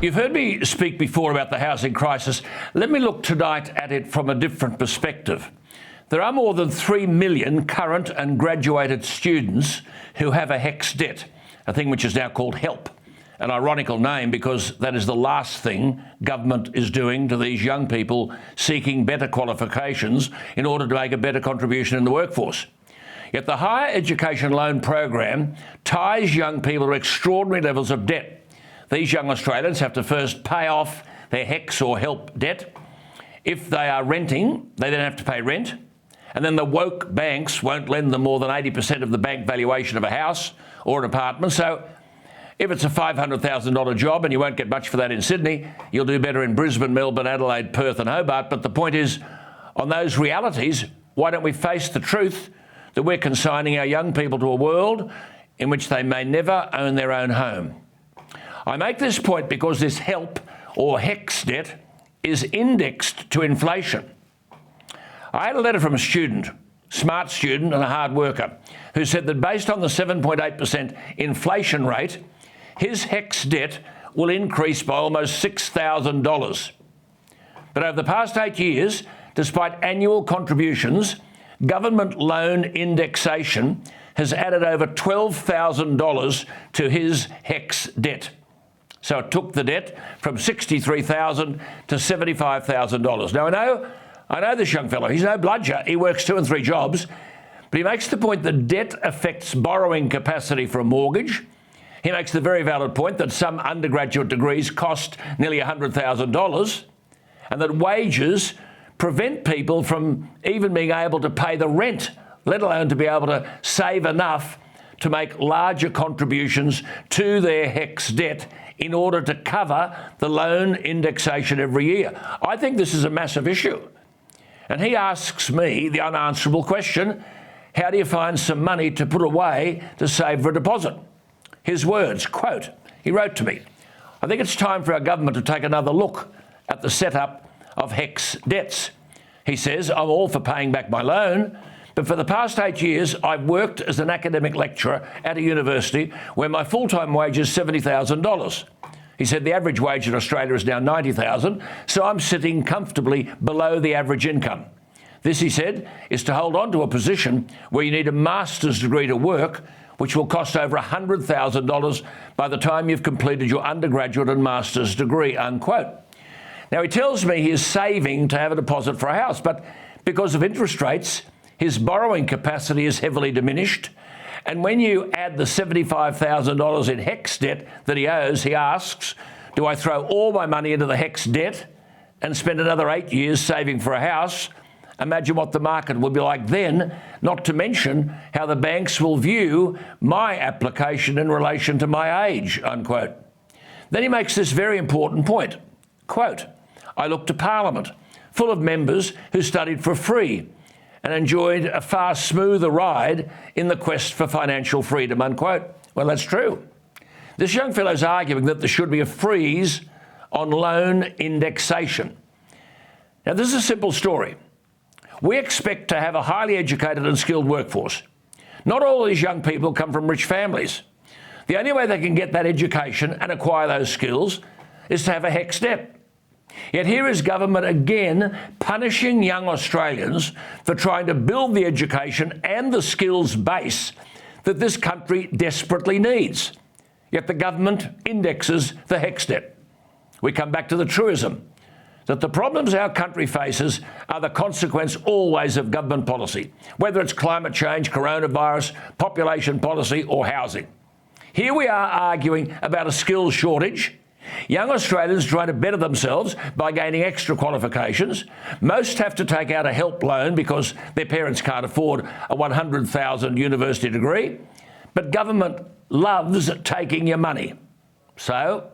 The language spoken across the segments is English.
You've heard me speak before about the housing crisis. Let me look tonight at it from a different perspective. There are more than 3 million current and graduated students who have a HECS debt, a thing which is now called HELP. An ironical name because that is the last thing government is doing to these young people seeking better qualifications in order to make a better contribution in the workforce. Yet the Higher Education Loan Program ties young people to extraordinary levels of debt. These young Australians have to first pay off their HECS or HELP debt. If they are renting, they then have to pay rent. And then the woke banks won't lend them more than 80% of the bank valuation of a house or an apartment. So if it's a $500,000 job and you won't get much for that in Sydney, you'll do better in Brisbane, Melbourne, Adelaide, Perth and Hobart. But the point is, on those realities, why don't we face the truth that we're consigning our young people to a world in which they may never own their own home? I make this point because this HELP or HECS debt is indexed to inflation. I had a letter from a student, smart student and a hard worker, who said that based on the 7.8% inflation rate, his HECS debt will increase by almost $6,000. But over the past 8 years, despite annual contributions, government loan indexation has added over $12,000 to his HECS debt. So it took the debt from $63,000 to $75,000. Now, I know this young fellow. He's no bludger. He works 2 and 3 jobs. But he makes the point that debt affects borrowing capacity for a mortgage. He makes the very valid point that some undergraduate degrees cost nearly $100,000 and that wages prevent people from even being able to pay the rent, let alone to be able to save enough to make larger contributions to their HECS debt in order to cover the loan indexation every year. I think this is a massive issue. And he asks me the unanswerable question, how do you find some money to put away to save for a deposit? His words, quote, he wrote to me, I think it's time for our government to take another look at the setup of HECS debts. He says, I'm all for paying back my loan, but for the past 8 years, I've worked as an academic lecturer at a university where my full-time wage is $70,000. He said the average wage in Australia is now $90,000, so I'm sitting comfortably below the average income. This, he said, is to hold on to a position where you need a master's degree to work, which will cost over $100,000 by the time you've completed your undergraduate and master's degree, unquote. Now, he tells me he is saving to have a deposit for a house, but because of interest rates, his borrowing capacity is heavily diminished. And when you add the $75,000 in HECS debt that he owes, he asks, do I throw all my money into the HECS debt and spend another 8 years saving for a house? Imagine what the market will be like then, not to mention how the banks will view my application in relation to my age, unquote. Then he makes this very important point, quote, I look to Parliament, full of members who studied for free and enjoyed a far smoother ride in the quest for financial freedom, unquote. Well, that's true. This young fellow's arguing that there should be a freeze on loan indexation. Now, this is a simple story. We expect to have a highly educated and skilled workforce. Not all these young people come from rich families. The only way they can get that education and acquire those skills is to have a HECS debt. Yet here is government again punishing young Australians for trying to build the education and the skills base that this country desperately needs. Yet the government indexes the HECS debt. We come back to the truism that the problems our country faces are the consequence always of government policy, whether it's climate change, coronavirus, population policy or housing. Here we are arguing about a skills shortage. Young Australians try to better themselves by gaining extra qualifications. Most have to take out a HELP loan because their parents can't afford a $100,000 university degree. But government loves taking your money. So,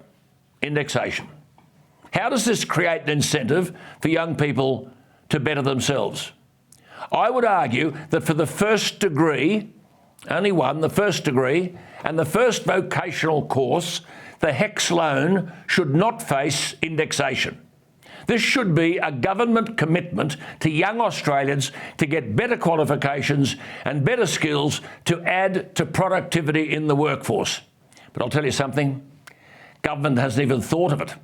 indexation. How does this create an incentive for young people to better themselves? I would argue that for the first degree, only one, the first degree, and the first vocational course, the HECS loan should not face indexation. This should be a government commitment to young Australians to get better qualifications and better skills to add to productivity in the workforce. But I'll tell you something, Government hasn't even thought of it.